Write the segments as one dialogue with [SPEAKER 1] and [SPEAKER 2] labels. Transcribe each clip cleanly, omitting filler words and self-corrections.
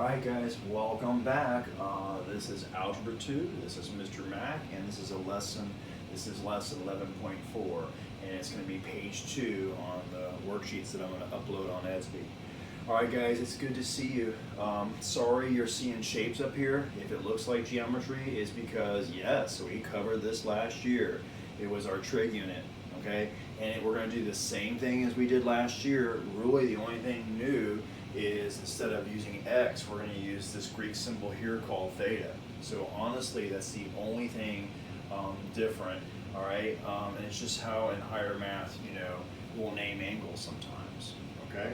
[SPEAKER 1] Alright guys, welcome back. This is Algebra 2, this is Mr. Mac, and this is lesson 11.4, and it's going to be page 2 on the worksheets that I'm going to upload on Edsby. Alright guys, it's good to see you. Sorry you're seeing shapes up here. If it looks like geometry, it's because, yes, we covered this last year. It was our trig unit, okay? And we're going to do the same thing as we did last year. Really, the only thing new is instead of using x, we're going to use this Greek symbol here called theta. So honestly, that's the only thing different, all right? And it's just how in higher math, we'll name angles sometimes, okay?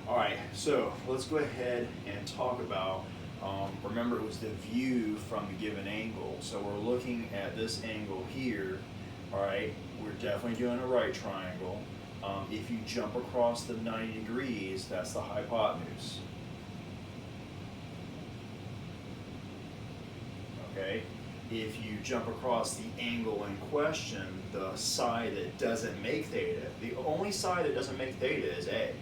[SPEAKER 1] All right, so let's go ahead and talk about, remember it was the view from the given angle. So we're looking at this angle here, all right? We're definitely doing a right triangle. If you jump across the 90 degrees, that's the hypotenuse. Okay? If you jump across the angle in question, the side that doesn't make theta, the only side that doesn't make theta is A.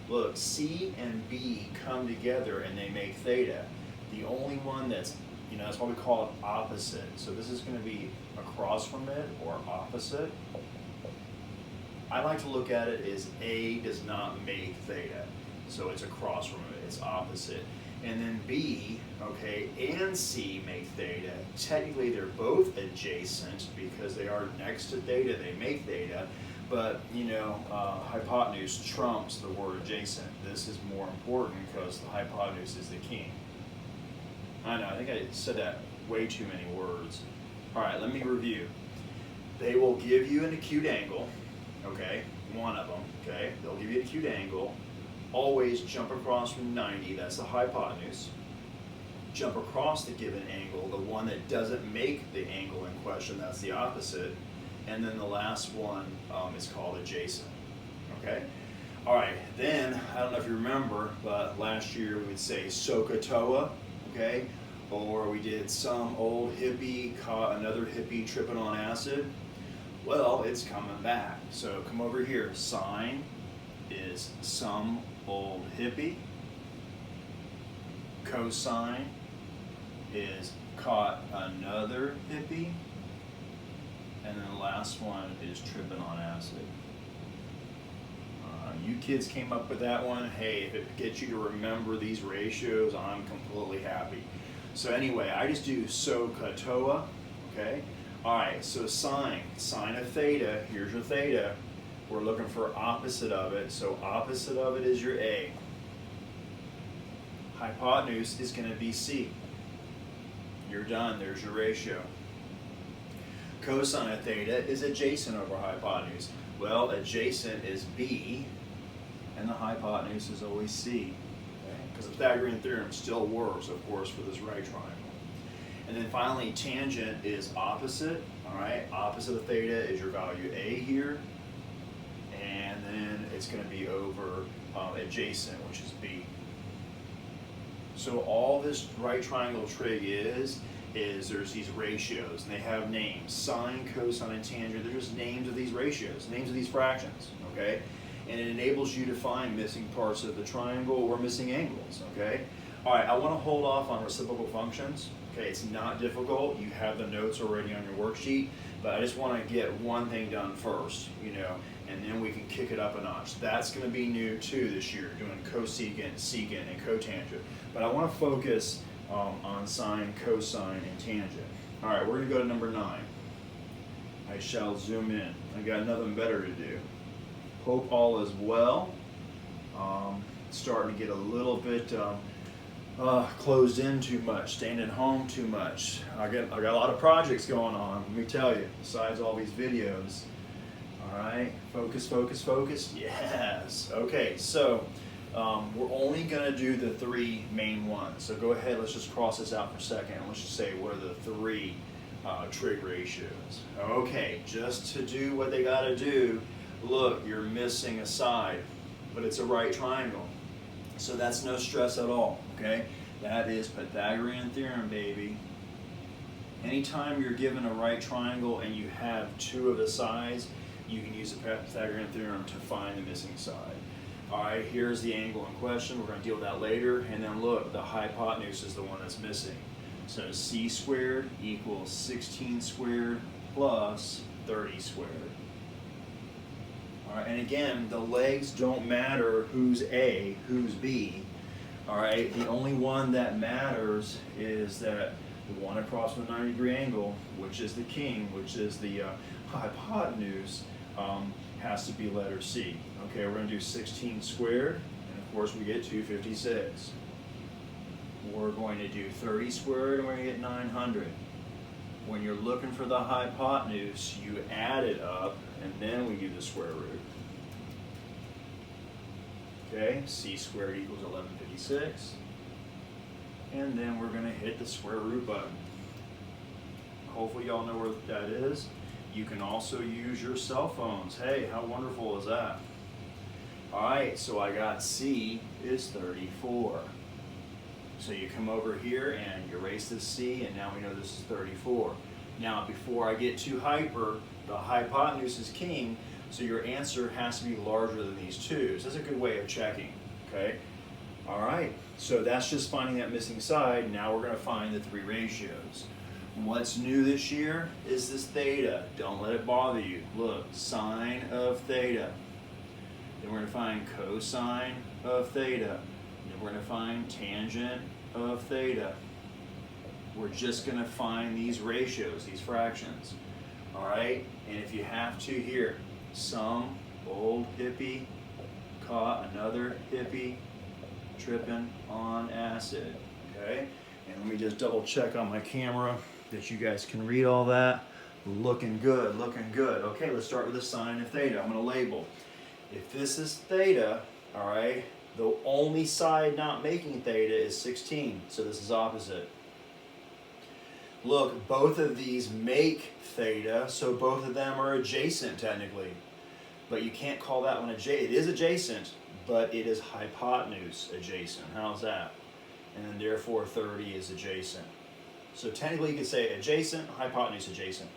[SPEAKER 1] Look, C and B come together and they make theta. The only one that's, that's why we call it opposite. So this is going to be across from it or opposite. I like to look at it as A does not make theta. So it's across from it, it's opposite. And then B, okay, and C make theta. Technically they're both adjacent because they are next to theta, they make theta. But, hypotenuse trumps the word adjacent. This is more important because the hypotenuse is the king. I know, I think I said that way too many words. All right, let me review. They will give you an acute angle, okay, one of them, okay? They'll give you an acute angle. Always jump across from 90, that's the hypotenuse. Jump across the given angle, the one that doesn't make the angle in question, that's the opposite. And then the last one is called adjacent, okay? All right, then, I don't know if you remember, but last year we would say SOHCAHTOA, okay? Or we did some old hippie caught another hippie tripping on acid. Well, it's coming back. So come over here, sine is some old hippie. Cosine is caught another hippie. And then the last one is tripping on acid. You kids came up with that one. Hey, if it gets you to remember these ratios, I'm completely happy. So anyway, I just do SOHCAHTOA, okay? All right, so sine of theta, here's your theta. We're looking for opposite of it, so opposite of it is your A. Hypotenuse is going to be C. You're done, there's your ratio. Cosine of theta is adjacent over hypotenuse. Well, adjacent is B, and the hypotenuse is always C. Because the Pythagorean theorem still works, of course, for this right triangle. And then finally, tangent is opposite, all right? Opposite of theta is your value A here, and then it's going to be over adjacent, which is B. So all this right triangle trig is there's these ratios, and they have names. Sine, cosine, tangent, they're just names of these ratios, names of these fractions, okay? And it enables you to find missing parts of the triangle or missing angles, okay? All right, I want to hold off on reciprocal functions. Okay, it's not difficult. You have the notes already on your worksheet, but I just want to get one thing done first, and then we can kick it up a notch. That's going to be new too this year, doing cosecant, secant, and cotangent. But I want to focus on sine, cosine, and tangent. All right, we're going to go to number 9. I shall zoom in. I got nothing better to do. Hope all is well. Starting to get a little bit closed in too much, staying at home too much. I got a lot of projects going on, let me tell you, besides all these videos. All right, focus, focus, focus. Yes. Okay, so we're only going to do the 3 main ones. So go ahead, let's just cross this out for a second. Let's just say what are the 3 trig ratios. Okay, just to do what they got to do, look, you're missing a side, but it's a right triangle. So that's no stress at all, okay? That is Pythagorean theorem, baby. Anytime you're given a right triangle and you have 2 of the sides, you can use the Pythagorean theorem to find the missing side. All right, here's the angle in question. We're going to deal with that later. And then look, the hypotenuse is the one that's missing. So c squared equals 16 squared plus 30 squared. All right, and again, the legs don't matter who's A, who's B. All right, the only one that matters is that the one across from the 90-degree angle, which is the king, which is the hypotenuse, has to be letter C. Okay, we're going to do 16 squared, and of course we get 256. We're going to do 30 squared, and we're going to get 900. When you're looking for the hypotenuse, you add it up, and then we do the square root. Okay, c squared equals 1156. And then we're going to hit the square root button. Hopefully y'all know where that is. You can also use your cell phones. Hey, how wonderful is that? All right, so I got C is 34. So you come over here and you erase this C, and now we know this is 34. Now, before I get too hyper, the hypotenuse is king, so your answer has to be larger than these two. So that's a good way of checking, okay? All right, so that's just finding that missing side. Now we're going to find the three ratios. What's new this year is this theta. Don't let it bother you. Look, sine of theta. Then we're going to find cosine of theta. Then we're going to find tangent of theta. We're just going to find these ratios, these fractions. All right, and if you have to here, some old hippie caught another hippie tripping on acid. Okay, and let me just double check on my camera that you guys can read all that. Looking good, looking good. Okay, let's start with the sine of theta. I'm going to label. If this is theta, all right, the only side not making theta is 16, so this is opposite. Look, both of these make theta, so both of them are adjacent technically. But you can't call that one adjacent. It is adjacent, but it is hypotenuse adjacent. How's that? And then therefore 30 is adjacent. So technically you could say adjacent, hypotenuse adjacent.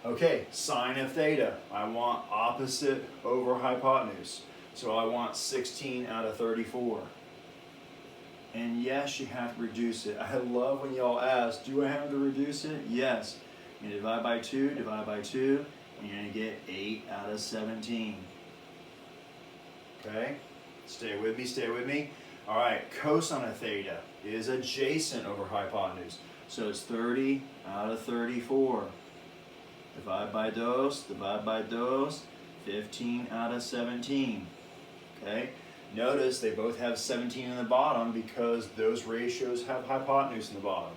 [SPEAKER 1] Okay, sine of theta. I want opposite over hypotenuse. So I want 16 out of 34. And yes, you have to reduce it. I love when y'all ask, do I have to reduce it? Yes. You divide by 2, and you're going to get 8 out of 17. Okay? Stay with me, stay with me. All right, cosine of theta is adjacent over hypotenuse. So it's 30 out of 34. Divide by those, 15 out of 17. Okay? Notice they both have 17 in the bottom because those ratios have hypotenuse in the bottom.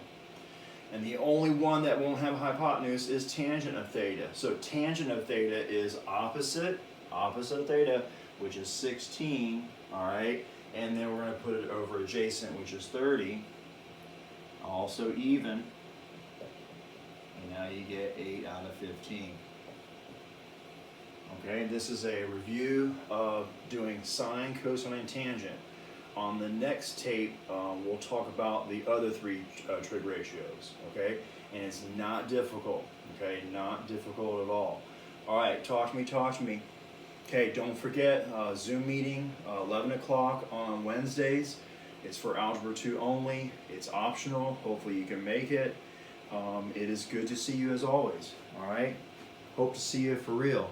[SPEAKER 1] And the only one that won't have hypotenuse is tangent of theta. So tangent of theta is opposite of theta, which is 16, all right? And then we're going to put it over adjacent, which is 30. Also even. And now you get 8 out of 15. Okay, this is a review of doing sine, cosine, and tangent. On the next tape, we'll talk about the other three trig ratios, okay? And it's not difficult, okay? Not difficult at all. All right, talk to me, talk to me. Okay, don't forget, Zoom meeting, 11 o'clock on Wednesdays. It's for Algebra 2 only. It's optional. Hopefully you can make it. It is good to see you as always, all right? Hope to see you for real.